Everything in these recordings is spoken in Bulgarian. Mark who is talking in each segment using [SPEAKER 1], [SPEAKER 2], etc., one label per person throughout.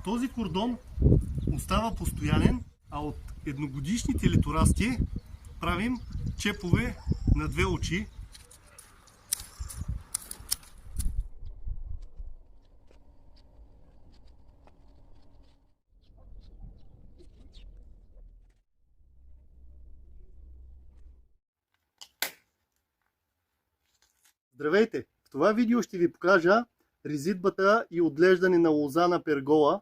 [SPEAKER 1] Този кордон остава постоянен, а от едногодишните литорасти правим чепове на две очи. Здравейте! В това видео ще ви покажа резидбата и отглеждане на лоза на пергола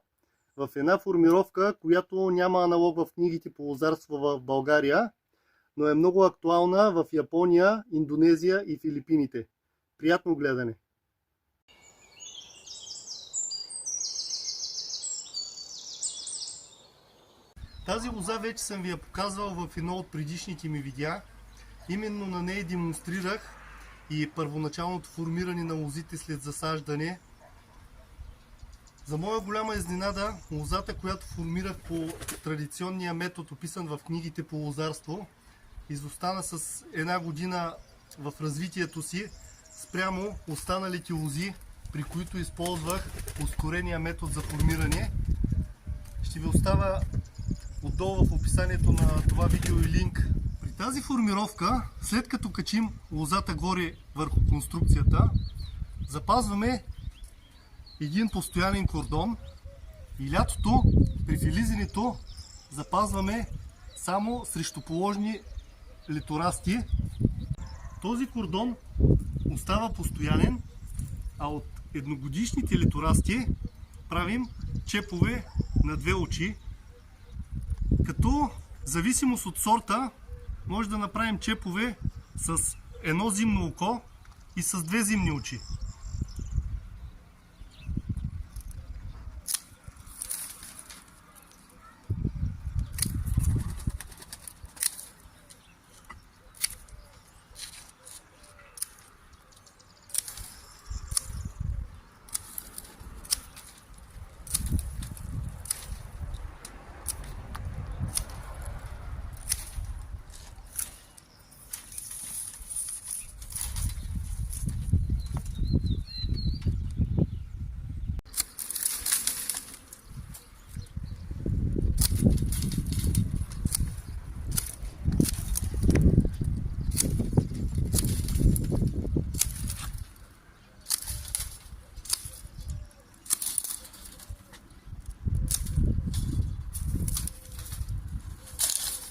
[SPEAKER 1] в една формировка, която няма аналог в книгите по лозарство в България, но е много актуална в Япония, Индонезия и Филипините. Приятно гледане! Тази лоза вече съм ви я показвал в едно от предишните ми видеа. Именно на нея демонстрирах и първоначалното формиране на лозите след засаждане. За моя голяма изненада, лозата, която формирах по традиционния метод, описан в книгите по лозарство, изостана с една година в развитието си спрямо останалите лози, при които използвах ускорения метод за формиране. Ще ви оставя отдолу в описанието на това видео и линк. При тази формировка, след като качим лозата горе върху конструкцията, запазваме един постоянен кордон и лятото при филизенето запазваме само срещу положни литорасти. Този кордон остава постоянен, а от едногодишните литорасти правим чепове на две очи, като в зависимост от сорта може да направим чепове с едно зимно око и с две зимни очи.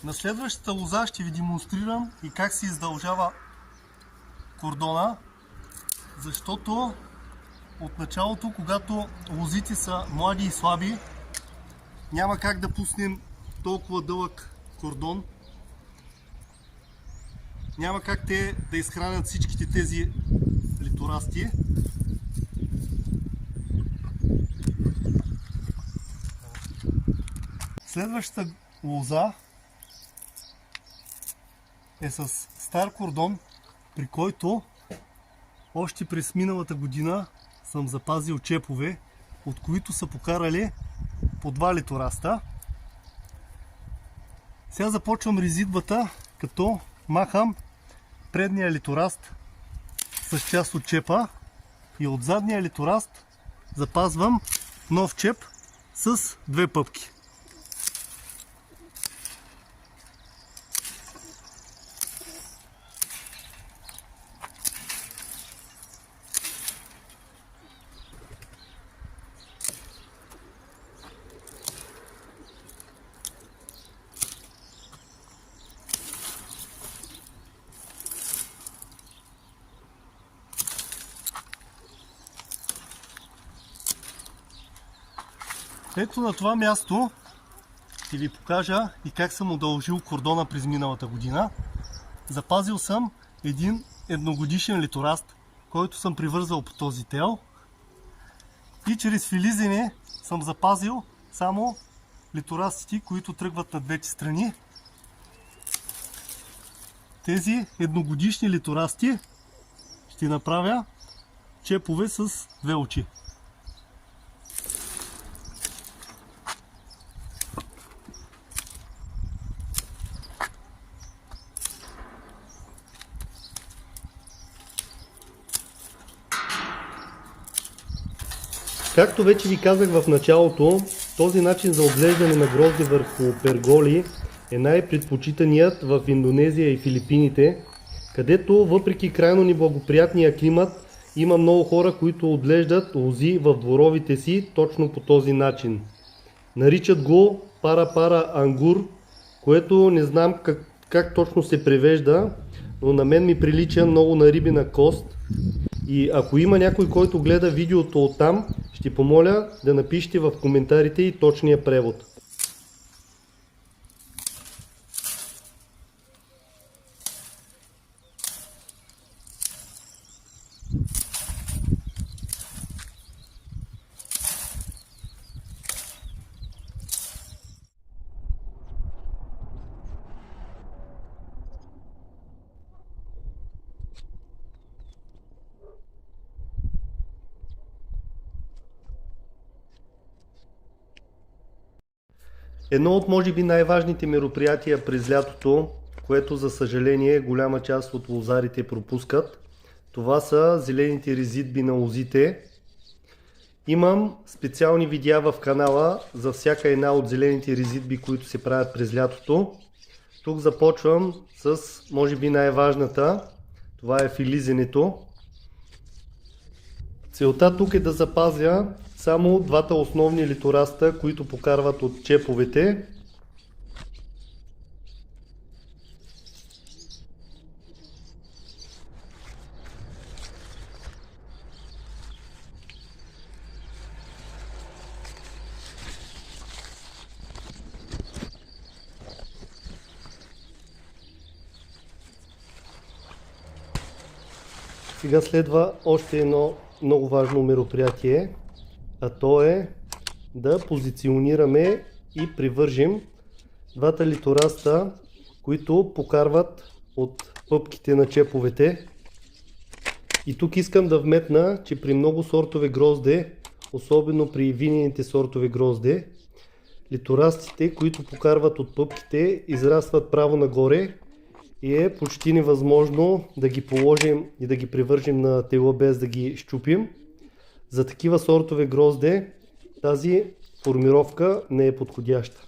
[SPEAKER 1] На следващата лоза ще ви демонстрирам и как се издължава кордона, защото от началото, когато лозите са млади и слаби, няма как да пуснем толкова дълъг кордон. Няма как те да изхранят всичките тези литорасти. Следващата лоза е с стар кордон, при който още през миналата година съм запазил чепове, от които са покарали по два литораста. Сега започвам резидбата, като махам предния литораст с част от чепа и от задния литораст запазвам нов чеп с две пъпки. Ето на това място ще ви покажа и как съм удължил кордона през миналата година. Запазил съм един едногодишен литораст, който съм привързал по този тел, и чрез филизене съм запазил само литорастите, които тръгват на двете страни. Тези едногодишни литорасти ще направя чепове с две очи. Както вече ви казах в началото, Този начин за отглеждане на грозде върху перголи е най-предпочитаният в Индонезия и Филипините, където въпреки крайно неблагоприятния климат има много хора, които отглеждат лози в дворовите си точно по този начин. Наричат го пара-пара ангур, което не знам как точно се превежда, но на мен ми прилича много на рибина кост. И ако има някой, който гледа видеото оттам, ще помоля да напишете в коментарите и точния превод. Едно от може би най-важните мероприятия през лятото, което за съжаление голяма част от лозарите пропускат, това са зелените резидби на лозите. Имам специални видеа в канала за всяка една от зелените резидби, които се правят през лятото. Тук започвам с може би най-важната, това е филизенето. Целта тук е да запазя само двата основни литораста, които покарват от чеповете. Сега следва още едно много важно мероприятие, а то е да позиционираме и привържим двата литораста, които покарват от пъпките на чеповете. И тук искам да вметна, че при много сортове грозде, особено при винените сортове грозде, литорастите, които покарват от пъпките, израстват право нагоре и е почти невъзможно да ги положим и да ги привържим на тела без да ги щупим. За такива сортове грозде тази формировка не е подходяща.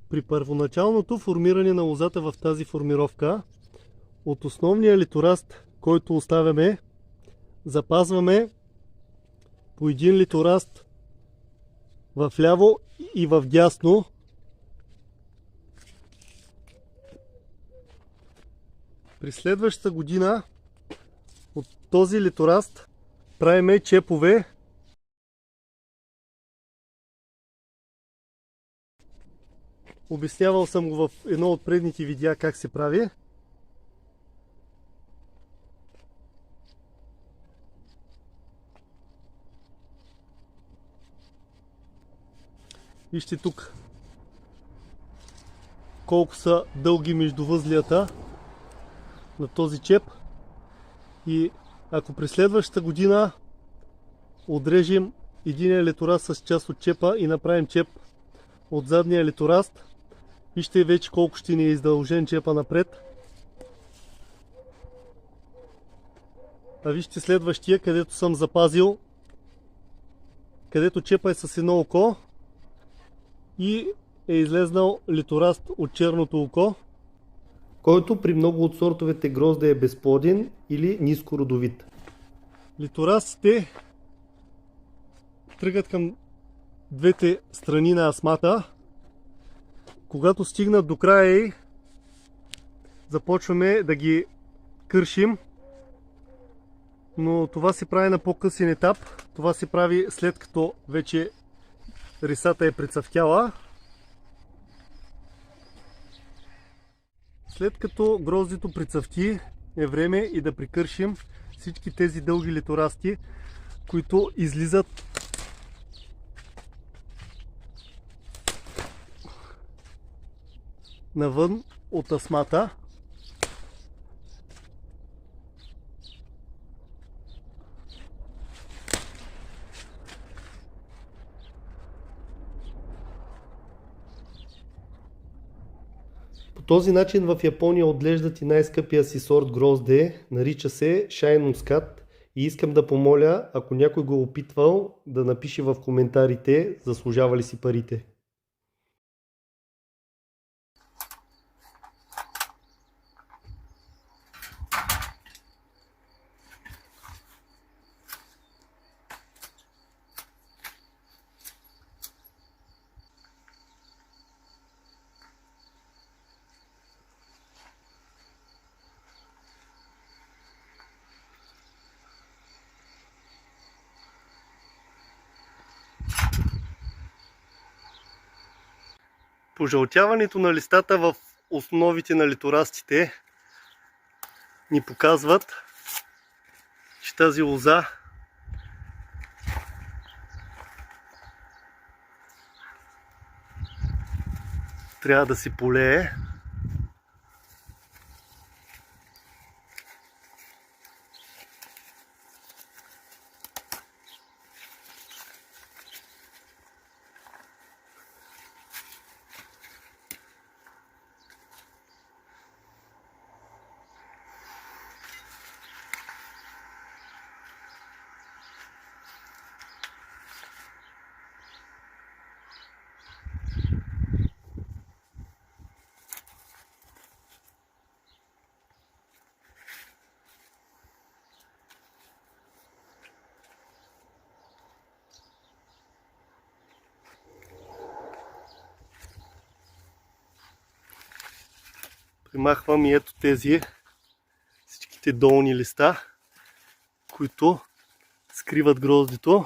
[SPEAKER 1] При първоначалното формиране на лозата в тази формировка, от основния литораст, който оставяме, запазваме по един литораст в ляво и в дясно. При следващата година от този литораст правиме чепове. Обяснявал съм го в едно от предните видеа как се прави. Вижте тук колко са дълги междувъзлията на този чеп. И ако през следващата година отрежем единия литораст с част от чепа и направим чеп от задния литораст, вижте вече колко ще ни е издължен чепа напред. А вижте следващия, където съм запазил, където чепа е с едно око и е излезнал литораст от черното око, който при много от сортовете грозде е безплоден или нискородовит. Литорастите тръгат към двете страни на асмата. Когато стигнат до края й, започваме да ги кършим, но това се прави на по-късен етап. Това се прави след като вече рисата е прецъфтяла. След като гроздето прицъфти, е време и да прикършим всички тези дълги литорасти, които излизат навън от асмата. По този начин в Япония отглеждат и най-скъпия си сорт грозде, нарича се Shine Muscat И искам да помоля, ако някой го е опитвал, да напише в коментарите, заслужава ли си парите. Пожълтяването на листата в основите на литорастите ни показват, че тази лоза трябва да се полее. Примахвам и ето тези всичките долни листа, които скриват гроздето.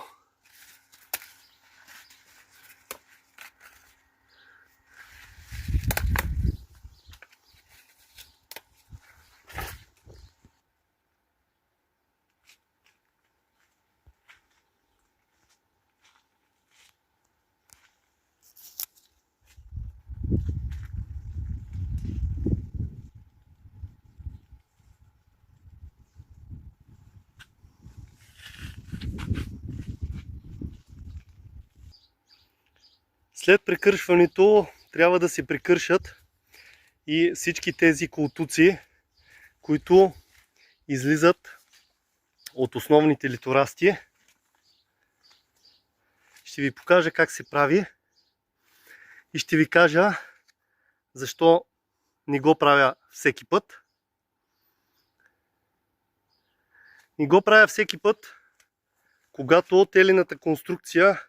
[SPEAKER 1] След прекършването трябва да се прекършат и всички тези колтуци, които излизат от основните литорасти. Ще ви покажа как се прави и ще ви кажа защо не го правя всеки път. Не го правя всеки път, когато телената конструкция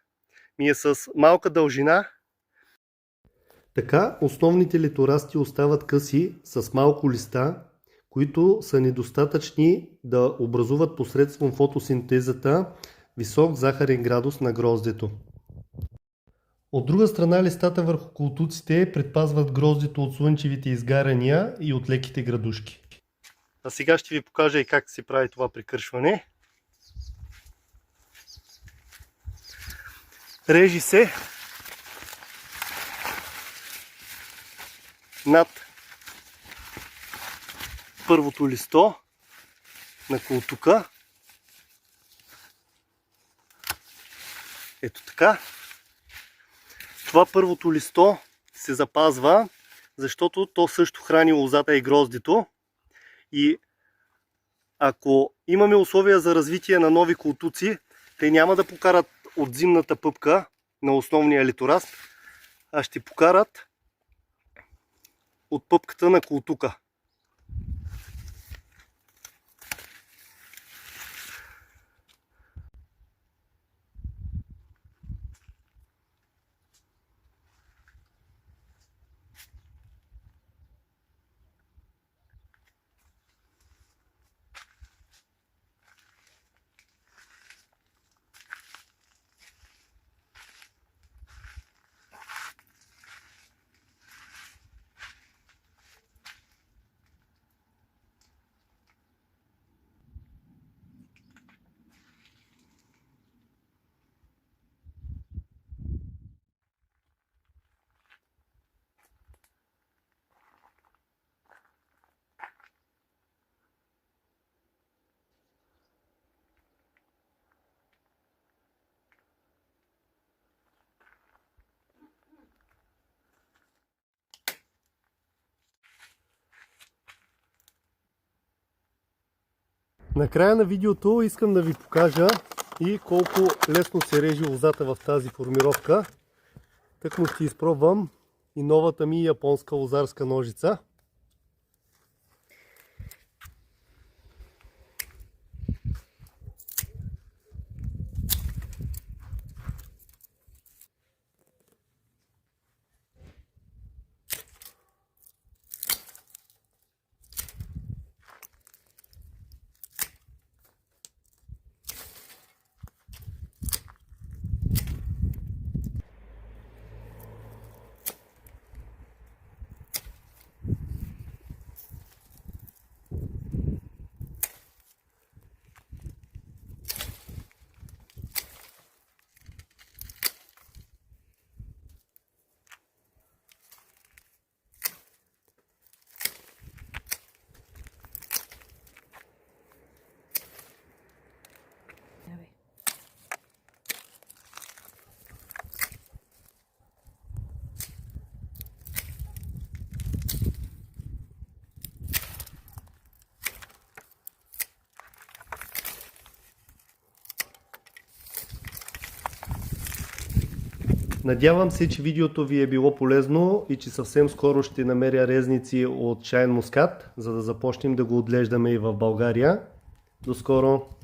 [SPEAKER 1] ми е с малка дължина. Така основните литорасти остават къси с малко листа, които са недостатъчни да образуват посредством фотосинтезата висок захарен градус на гроздето. От друга страна, листата върху колтуците предпазват гроздето от слънчевите изгаряния и от леките градушки. А сега ще ви покажа и как се прави това прекършване. Режи се над първото листо на колтука. Ето така. Това първото листо се запазва, защото то също храни лозата и гроздето. И ако имаме условия за развитие на нови колтуци, те няма да покарат от зимната пъпка на основния литораст, а ще покарат от пъпката на колтука. Накрая на видеото искам да ви покажа и колко лесно се реже лозата в тази формировка. Тъкмо ще изпробвам и новата ми японска лозарска ножица. Надявам се, че видеото ви е било полезно и че съвсем скоро ще намеря резници от шайен мускат, за да започнем да го отглеждаме и в България. До скоро!